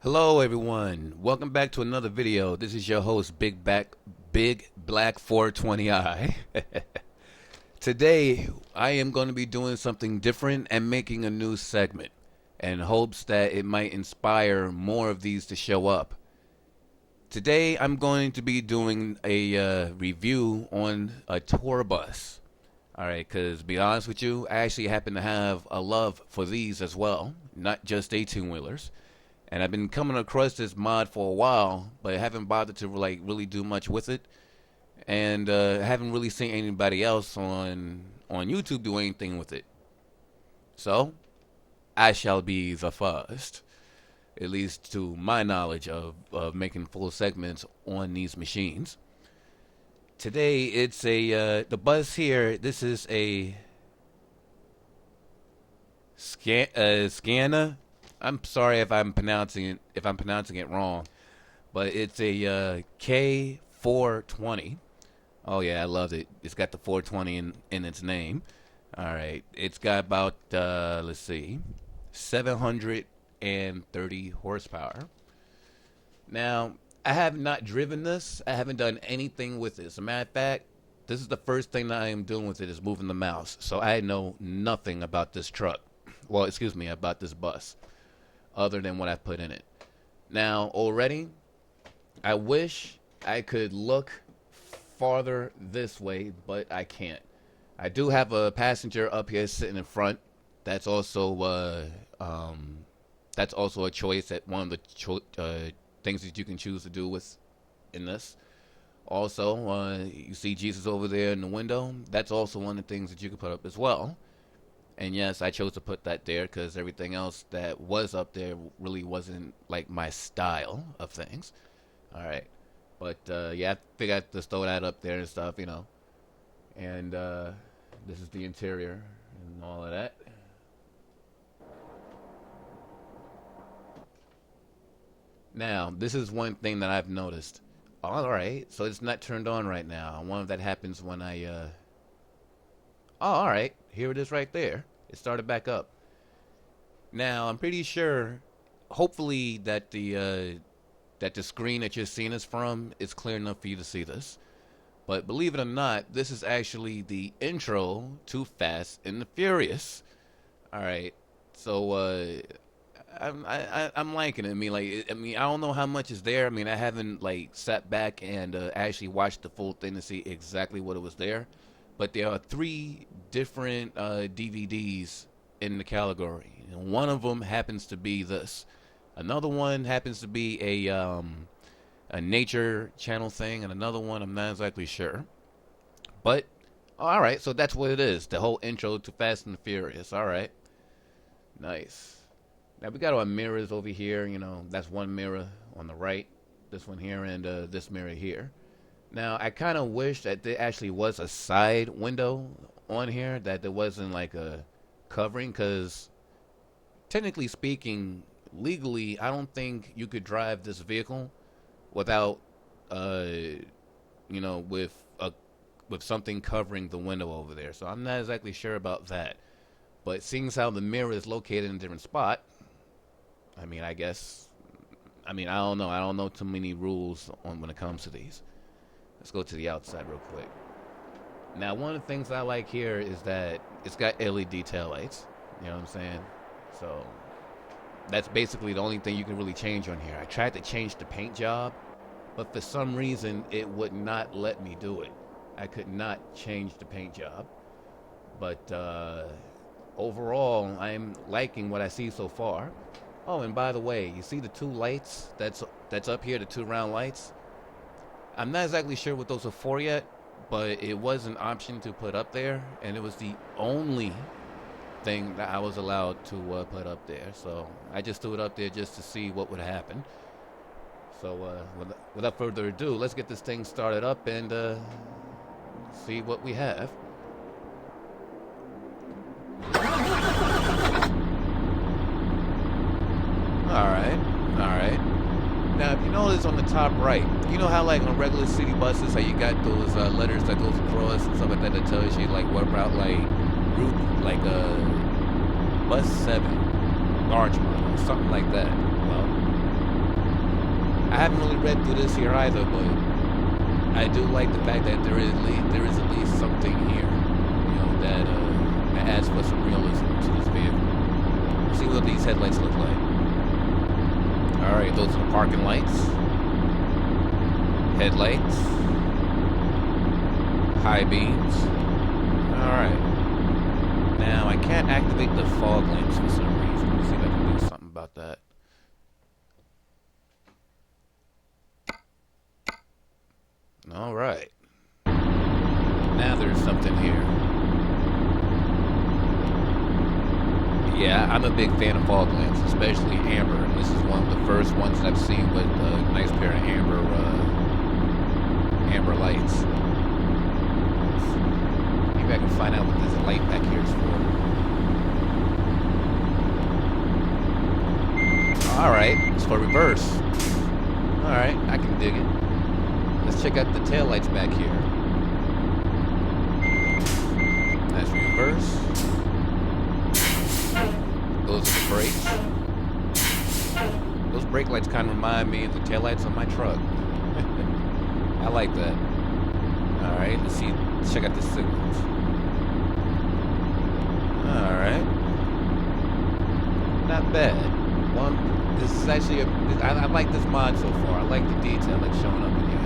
Hello everyone, welcome back to another video. This is your host Big Black 420i. Today I am going to be doing something different and making a new segment in hopes that it might inspire more of these to show up. Today I'm going to be doing a review on a tour bus. Alright, because to be honest with you, I actually happen to have a love for these as well, not just 18-wheelers. And I've been coming across this mod for a while, but I haven't bothered to really do much with it. And haven't really seen anybody else on YouTube do anything with it. So, I shall be the first, at least to my knowledge of making full segments on these machines. Today, it's the bus here, this is a Scania. I'm sorry if I'm pronouncing it wrong, but it's a K420. Oh yeah, I love it. It's got the 420 in its name. All right, it's got about let's see, 730 horsepower. Now, I have not driven this. I haven't done anything with it. As a matter of fact, this is the first thing that I am doing with it is moving the mouse. So I know nothing about this truck. Well, excuse me, about this bus, other than what I put in it. Now, already, I wish I could look farther this way, but I can't. I do have a passenger up here sitting in front. That's also a choice, that one of the things that you can choose to do with in this. Also, you see Jesus over there in the window. That's also one of the things that you can put up as well. And yes, I chose to put that there because everything else that was up there really wasn't like my style of things. All right. But yeah, I figured I'd just throw that up there and stuff, you know. And this is the interior and all of that. Now, this is one thing that I've noticed. All right, so it's not turned on right now. I wonder if that happens when I oh, all right. Here it is right there. It started back up. Now, I'm pretty sure, hopefully, that the screen that you're seeing this from is clear enough for you to see this. But believe it or not, this is actually the intro to Fast and the Furious. All right. So, I'm liking it. I don't know how much is there. I mean, I haven't sat back and actually watched the full thing to see exactly what it was there. But there are 3 different DVDs in the category. And one of them happens to be this. Another one happens to be a nature channel thing, and another one I'm not exactly sure. But all right, so that's what it is. The whole intro to Fast and the Furious. All right, nice. Now we got our mirrors over here. You know, that's one mirror on the right, this one here, and this mirror here. Now, I kind of wish that there actually was a side window on here, that there wasn't like a covering, because technically speaking, legally, I don't think you could drive this vehicle without, you know, with something covering the window over there. So I'm not exactly sure about that. But seeing as how the mirror is located in a different spot, I mean, I guess, I don't know. I don't know too many rules on when it comes to these. Let's go to the outside real quick. Now, one of the things I like here is that it's got LED taillights. You know what I'm saying? So that's basically the only thing you can really change on here. I tried to change the paint job, but for some reason it would not let me do it. I could not change the paint job. But overall, I'm liking what I see so far. Oh, and by the way, you see the 2 lights that's up here, the 2 round lights? I'm not exactly sure what those are for yet, but it was an option to put up there, and it was the only thing that I was allowed to put up there. So I just threw it up there just to see what would happen. So without further ado, let's get this thing started up and see what we have. All right. Now, if you notice on the top right, you know how on regular city buses, how you got those letters that goes across and stuff like that tells you what route, route, bus 7, large model, something like that. Well, I haven't really read through this here either, but I do like the fact that there is at least something here, that adds for some realism to this vehicle. Let's see what these headlights look like. All right, those are the parking lights, headlights, high beams. All right. Now I can't activate the fog lamps for some reason. Let's see if I can do something about that. All right. Now there's something here. Yeah, I'm a big fan of fog lamps, especially amber. And this is one of the first ones I've seen with a nice pair of amber lights. Maybe I can find out what this light back here is for. All right, it's for reverse. All right, I can dig it. Let's check out the taillights back here. That's reverse. Those are the brakes. Those brake lights kind of remind me of the taillights on my truck. I like that. Alright, let's see. Check out the signals. Alright. Not bad. This is actually I like this mod so far. I like the detail that's showing up in here.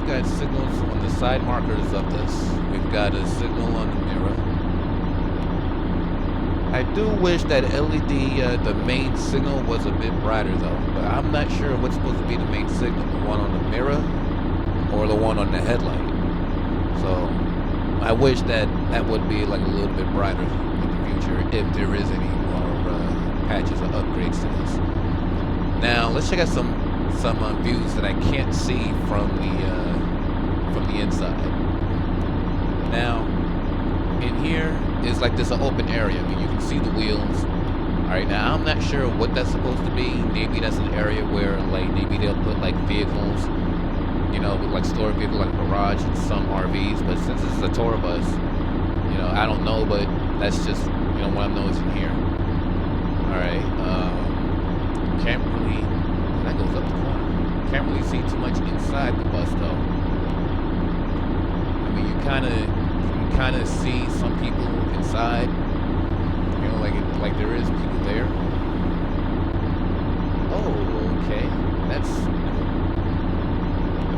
Got signals on the side markers of this. We've got a signal on the mirror. I do wish that LED, the main signal, was a bit brighter though. But I'm not sure what's supposed to be the main signal, the one on the mirror or the one on the headlight. So I wish that would be like a little bit brighter in the future if there is any more patches or upgrades to this. Now let's check out some views that I can't see from the inside. Now, in here is like this an open area. I mean, you can see the wheels. All right, now I'm not sure what that's supposed to be. Maybe that's an area where, like, maybe they'll put like vehicles, with like store vehicle, like a garage and some RVs. But since this is a tour bus, I don't know. But that's just what I'm noticing here. All right, can't really. That goes up the corner. Can't really see too much inside the bus though. I mean, you can kind of see some people inside. Like there is people there. Oh, okay. That's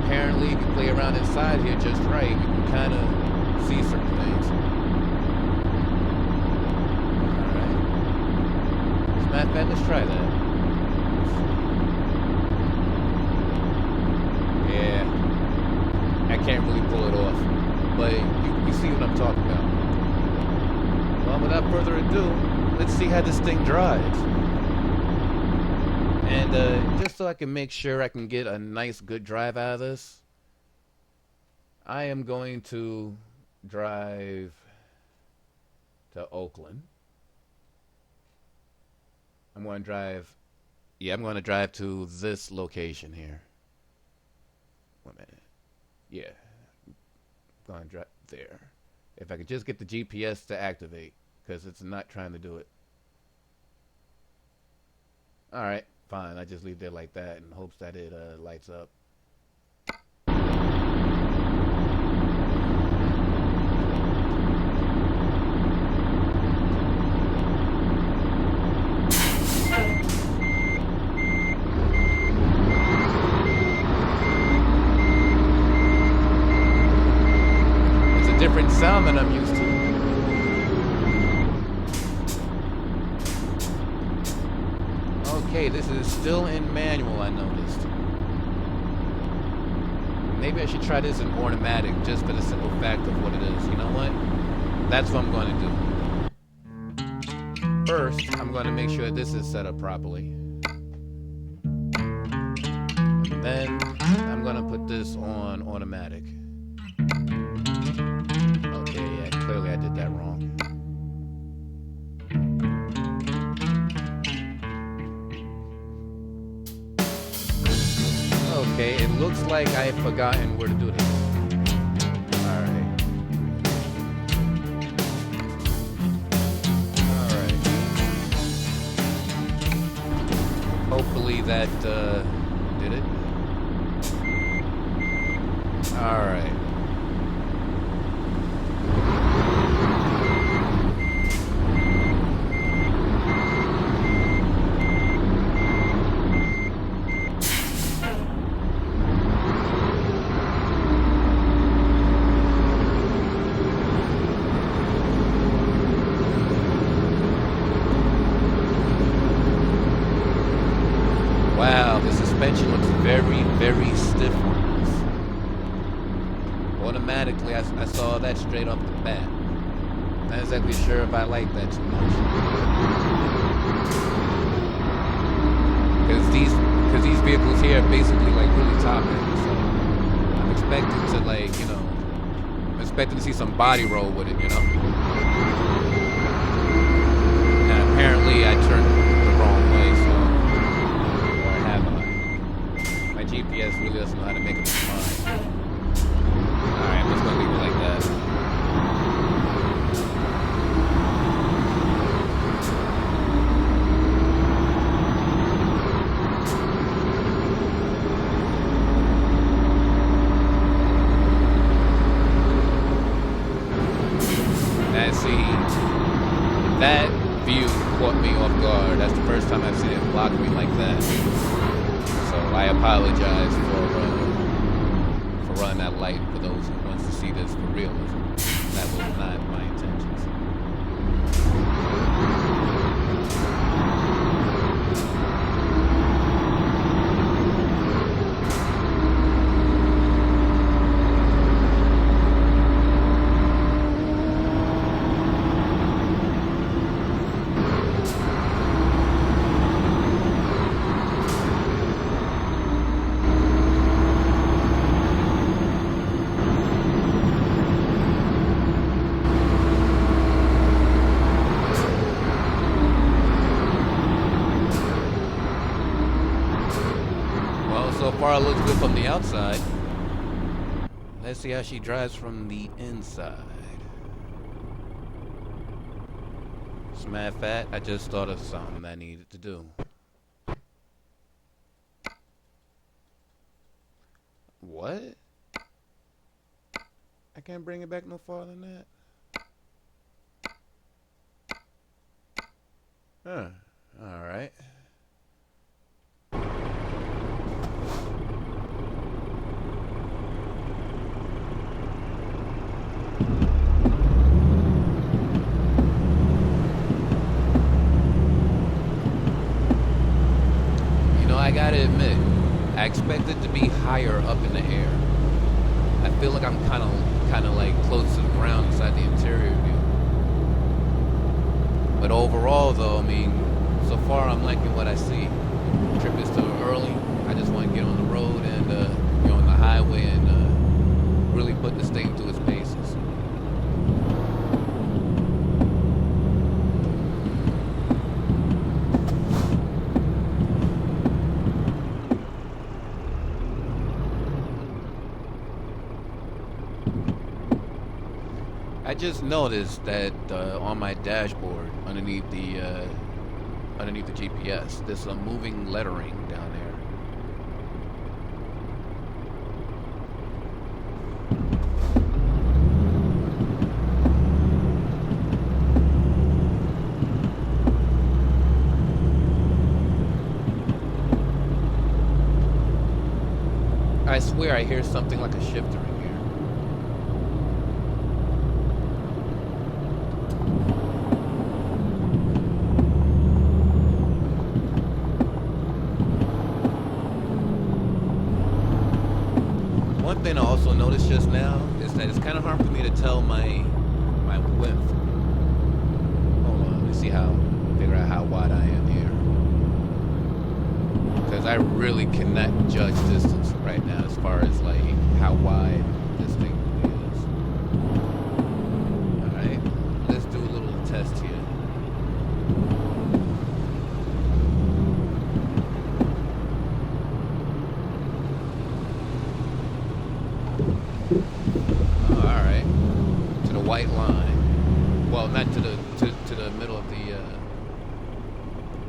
apparently if you play around inside here just right, you can kind of see certain things. All right. As a matter of fact, let's try that. I can't really pull it off, but you see what I'm talking about. Well, without further ado, let's see how this thing drives. And just so I can make sure I can get a nice, good drive out of this, I am going to drive to Oakland. I'm going to drive to this location here. 1 minute. Yeah, I'm going to drive there. If I could just get the GPS to activate, because it's not trying to do it. Alright, fine. I just leave it like that in hopes that it lights up. Different sound than I'm used to. Okay, this is still in manual, I noticed. Maybe I should try this in automatic just for the simple fact of what it is. You know what? That's what I'm going to do. First, I'm going to make sure this is set up properly. And then I'm going to put this on automatic. Okay, yeah, clearly I did that wrong. Okay, it looks like I have forgotten where to do this. Alright. that, did it? Alright. Wow, the suspension looks very, very stiff on this. Automatically, I saw that straight off the bat. Not exactly sure if I like that too much. Because these vehicles here are basically like really top end, so I'm expecting to like, I'm expecting to see some body roll with it, And apparently I turned the wrong way, so. My GPS really doesn't know how to make up its mind. Alright, I'm just gonna leave it like that. And see, that view caught me off guard. That's the first time I've seen it block me like that. So I apologize for running that light for those who wants to see this for realism. That was not my intentions. So far it looks good from the outside. Let's see how she drives from the inside. As a matter of fact, I just thought of something I needed to do. What? I can't bring it back no farther than that. Huh. Alright. I gotta admit, I expect it to be higher up in the air. I feel like I'm kind of like close to the ground inside the interior view. But overall, though, I mean, so far I'm liking what I see. The trip is still early. I just want to get on the road and on the highway and really put this thing through its paces. I just noticed that on my dashboard, underneath the GPS, there's some moving lettering down there. I swear I hear something like a shifter in here. One thing I also noticed just now is that it's kind of hard for me to tell my width. Hold on, let me see figure out how wide I am here. Because I really cannot judge distance right now as far as like how wide this thing is. Alright, let's do a little test here. Alright. To the white line. Well, not to the middle of the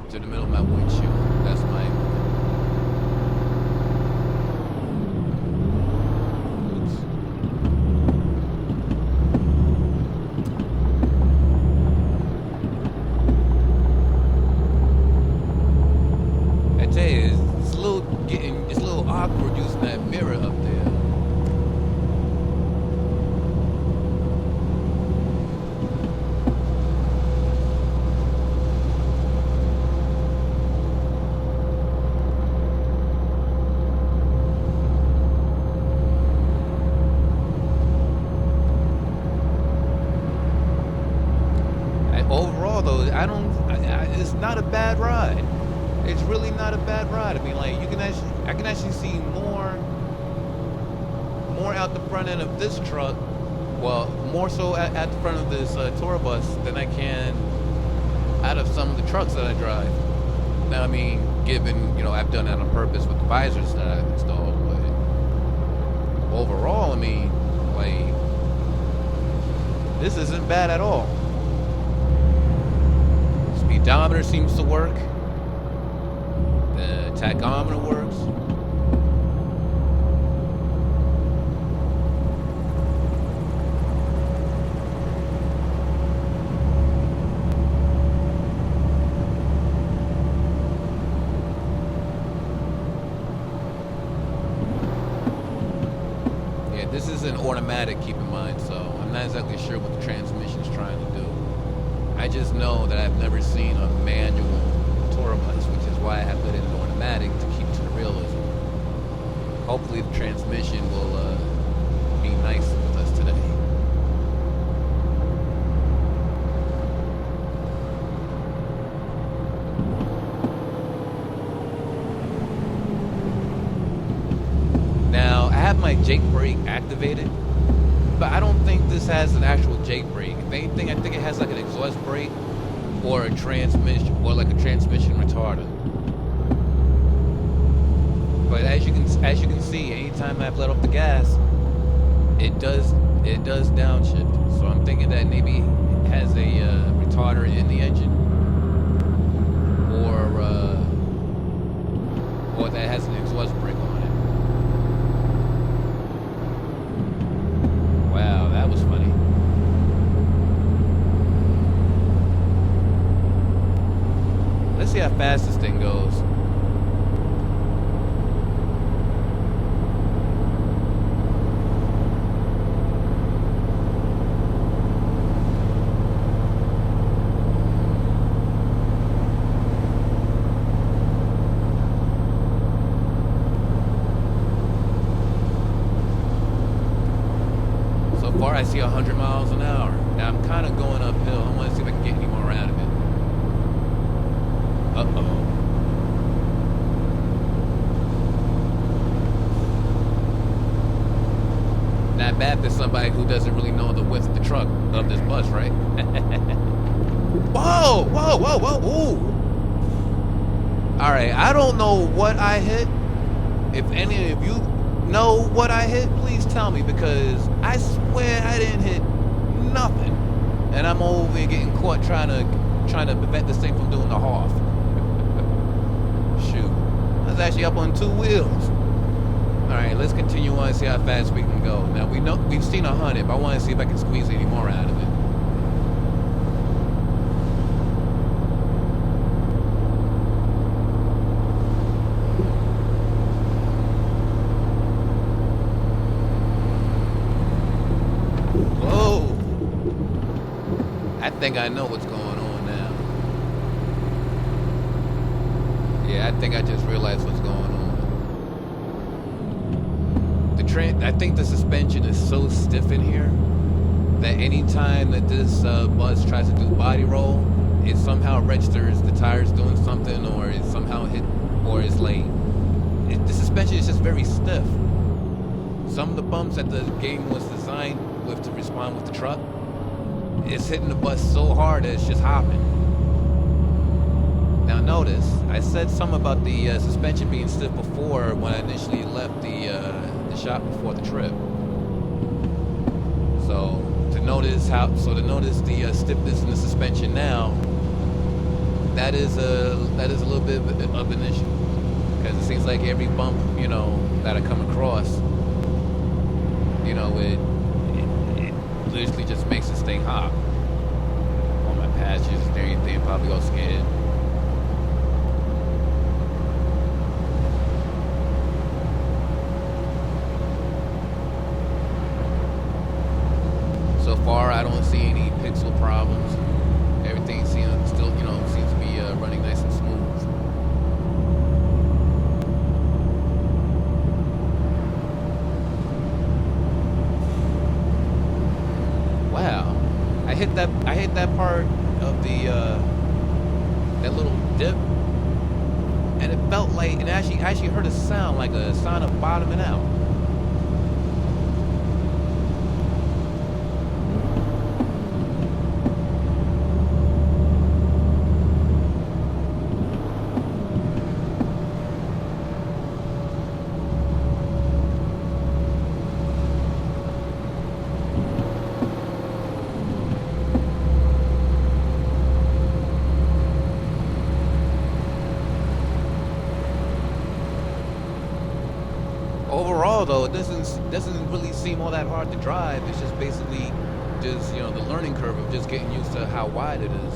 to the middle of my windshield. That's my overall though, it's not a bad ride. It's really not a bad ride. I mean, like I can actually see more out the front end of this truck. Well, more so at the front of this tour bus than I can out of some of the trucks that I drive. Now, I mean, given I've done that on purpose with the visors that I've installed, but overall, I mean, like this isn't bad at all. Speedometer seems to work. The tachometer works. Yeah, this is an automatic, keep in mind, so I'm not exactly sure what the transmission is trying to do. I just know that I've never seen a manual tour bus, which is why I have put it in automatic to keep to the realism. Hopefully the transmission will be nice with us today. Now, I have my Jake brake activated, but I don't think this has an actual Jake brake. If anything, I think it has like an exhaust brake or a transmission, or like a transmission retarder. But as you can see, anytime I've let off the gas, it does downshift. So I'm thinking that maybe it has a retarder in the engine, or that it has an exhaust brake on it. Wow, that was funny. Let's see how fast this thing goes. So far I see 100 miles an hour. Now I'm kind of going uphill. I want to see if I can get any more out of it. Uh-oh. Not bad for somebody who doesn't really know the width of the truck, of this bus, right? Whoa, whoa, whoa, whoa, ooh. All right, I don't know what I hit. If any of you know what I hit, please tell me, because I swear I didn't hit nothing. And I'm over here getting caught trying to prevent this thing from doing the half. Shoot. I was actually up on 2 wheels. Alright, let's continue on and see how fast we can go. Now we've seen 100, but I want to see if I can squeeze any more out of it. Whoa! I think I know what's going on now. Yeah, I think I just realized what's going on. I think the suspension is so stiff in here that any time that this bus tries to do body roll, it somehow registers the tires doing something, or it somehow hit, or it's late. The suspension is just very stiff. Some of the bumps that the game was designed with to respond with the truck, it's hitting the bus so hard that it's just hopping. Now notice, I said something about the suspension being stiff before when I initially left the shop before the trip. So to notice the stiffness in the suspension now, that is a little bit of an issue, because it seems like every bump that I come across, it literally just makes this thing hop. On my passengers and everything probably all scared. So far, I don't see any pixel problems. Everything seems to be running nice and smooth. Wow, I hit that I hit that part of the that little dip, and it felt like, and I actually heard a sound like a sound of bottoming out. Overall, though, it doesn't really seem all that hard to drive. It's just basically just the learning curve of just getting used to how wide it is.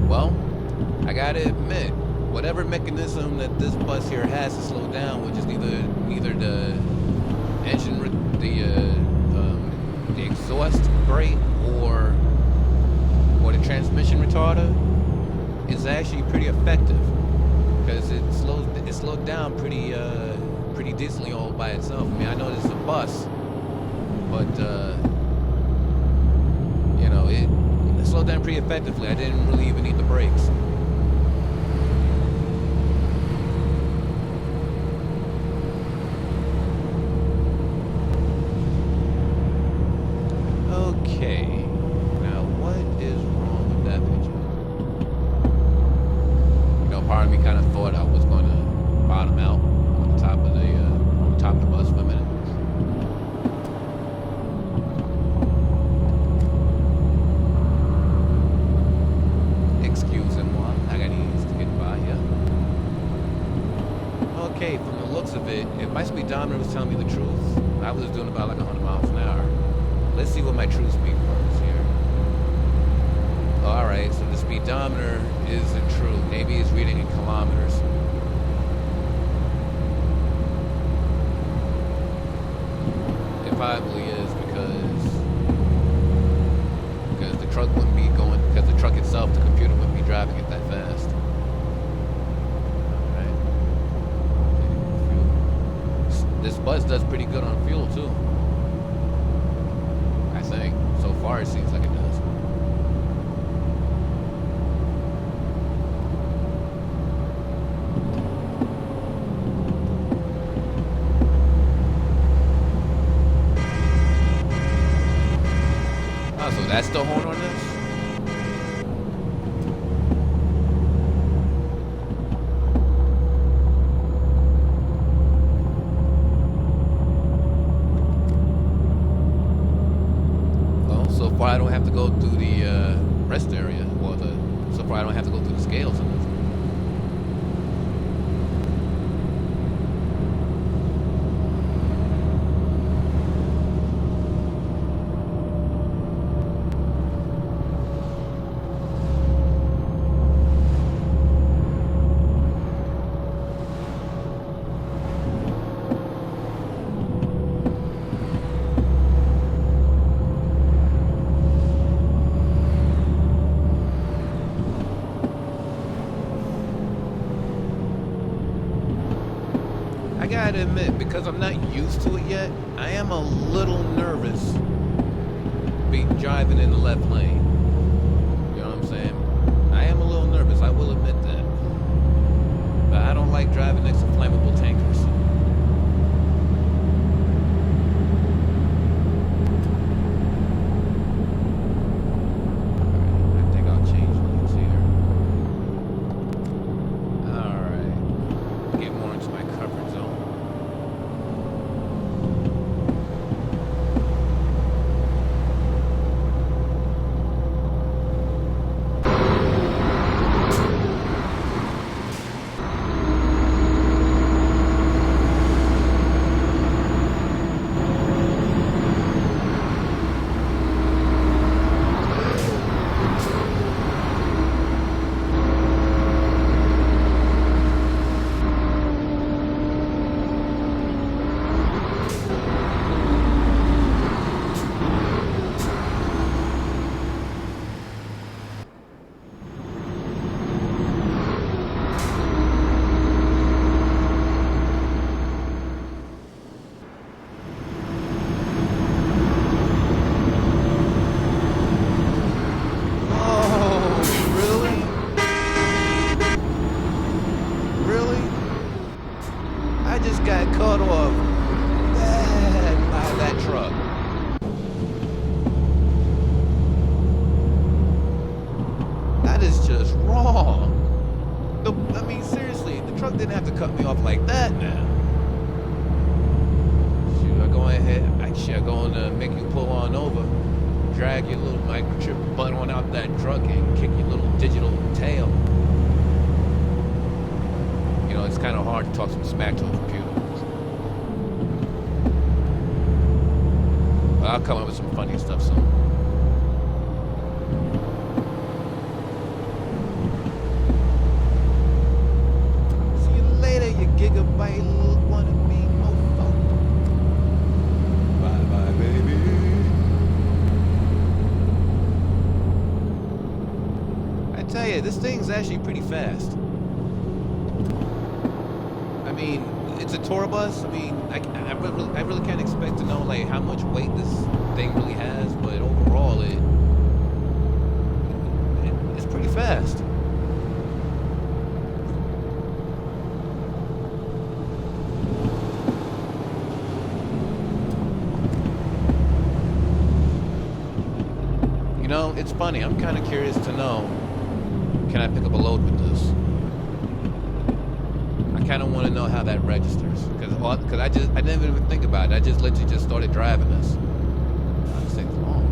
Well, I gotta admit, whatever mechanism that this bus here has to slow down, which is neither the engine, the exhaust brake or the transmission retarder, is actually pretty effective because it slowed down pretty decently all by itself. I mean, I know this is a bus, but it slowed down pretty effectively. I didn't really even need the brakes. Okay, now what is wrong with that picture? Part of me kind of thought I was going to bottom out on the top of the bus for a minute. Excusez-moi, I got ease to get by here. Okay, from the looks of it, if my speedometer was telling me the truth, I was doing about like 100 miles an hour. Let's see what my true speed was here. Alright, so the speedometer isn't true. Maybe it's reading in kilometers. It probably is because the truck wouldn't be going, because the truck itself, the computer wouldn't be driving it that fast. Alright. This bus does pretty good on fuel too. I think. So far it seems like it does. Oh, so that's the horn on this? So far I don't have to go through the rest area, or so far I don't have to go through the scales or nothing. I gotta admit, because I'm not used to it yet, I am a little nervous driving in the left lane. You know what I'm saying? I am a little nervous, I will admit that. But I don't like driving next to flammable tankers. I think I'll change lanes here. Alright. Get more into my comfort zone. truck didn't have to cut me off like that now. Should I go ahead? Should I go and make you pull on over? Drag your little microchip butt on out that truck and kick your little digital tail. You know, it's kind of hard to talk some smack to a computer. But I'll come up with some funny stuff soon. See you later, you gigabyte little wannabe mofo. Bye bye, baby. I tell you, this thing's actually pretty fast. I mean, it's a tour bus. I mean, I really can't expect to know like how much weight this thing really has, but overall, it's pretty fast. You know, it's funny. I'm kind of curious to know, can I pick up a load with this? I kind of want to know how that registers, because I didn't even think about it. I just literally just started driving this. This thing's long.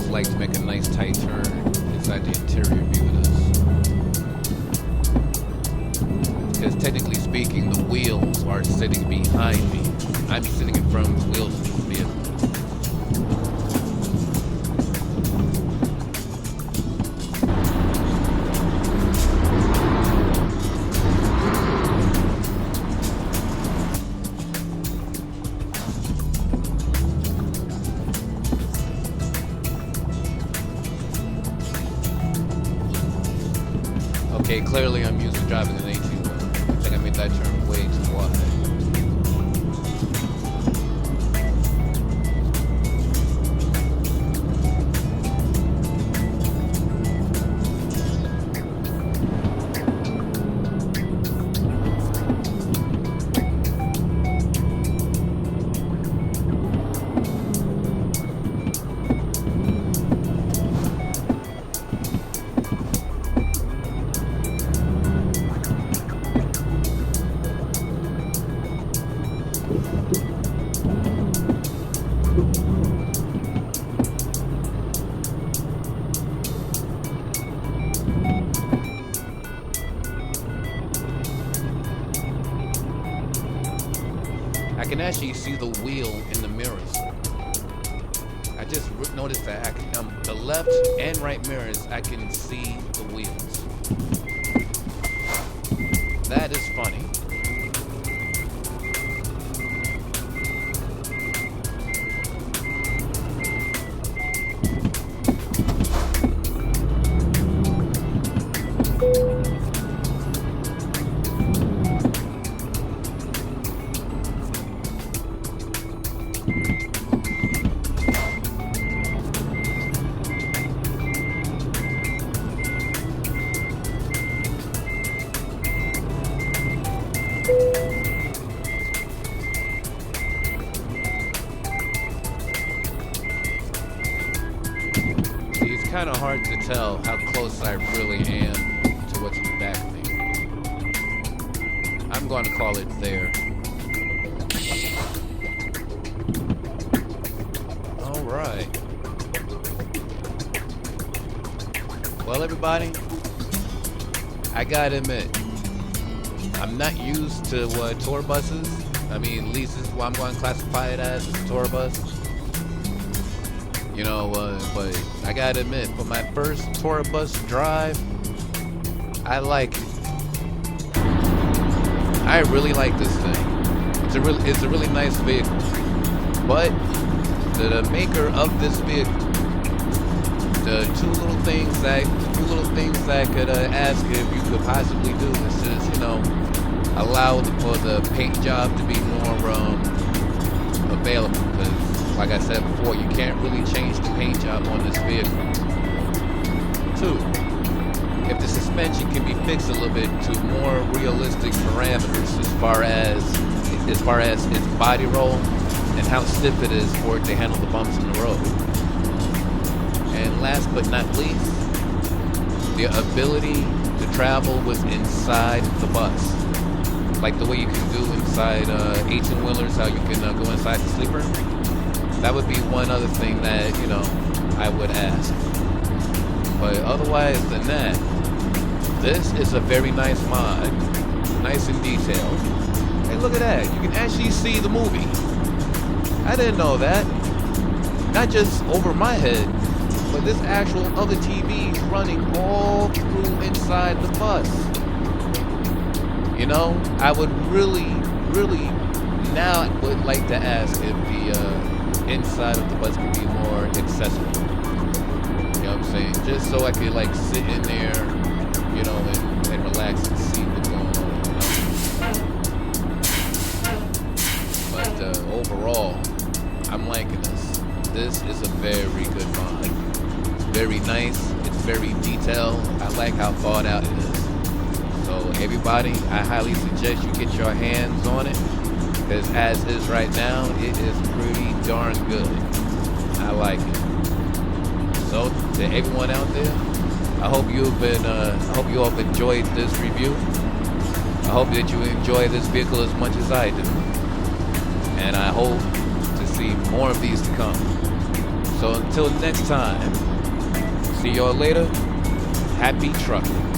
like to make a nice tight turn inside the interior view of this. because technically speaking, the wheels are sitting behind me. I'm sitting in front of the wheels of the vehicle. Okay, clearly I'm used to driving an 18 wheel. I think I made that turn way too wide. I can actually see the wheel in the mirrors. I just noticed that I can, the left and right mirrors, I can see the wheels. That is funny. See, it's kind of hard to tell how close I really am to what's in the back of me. I'm going to call it there. All right. Well, everybody, I gotta admit, I'm not used to tour buses. I mean, at least this is what I'm going to classify it as a tour bus. You know, but I gotta admit, for my first tour bus drive, I like it. I really like this thing. It's a really nice vehicle. But the maker of this vehicle, the two little things that I could ask if you could possibly do is just, you know, allow for the paint job to be more available. Because, like I said before, you can't really change the paint job on this vehicle. 2, if the suspension can be fixed a little bit to more realistic parameters as far as its body roll and how stiff it is for it to handle the bumps in the road. And last but not least, the ability to travel with inside the bus. Like the way you can do inside 18-wheelers, how you can go inside the sleeper. That would be one other thing that, you know, I would ask. But otherwise than that, this is a very nice mod. Nice and detailed. Hey, look at that. You can actually see the movie. I didn't know that. Not just over my head, but this actual other TV is running all through inside the bus. You know, I would really now would like to ask if the inside of the bus could be more accessible. You know what I'm saying? Just so I could like sit in there, you know, and relax and see what's going on. You know? But overall, I'm liking this. This is a very good mod. It's very nice. It's very detailed. I like how thought out it is. So everybody, I highly suggest you get your hands on it. Because as is right now, it is pretty darn good. I like it. So to everyone out there, I hope you all have enjoyed this review. I hope that you enjoy this vehicle as much as I do. And I hope to see more of these to come. So until next time, see y'all later. Happy trucking.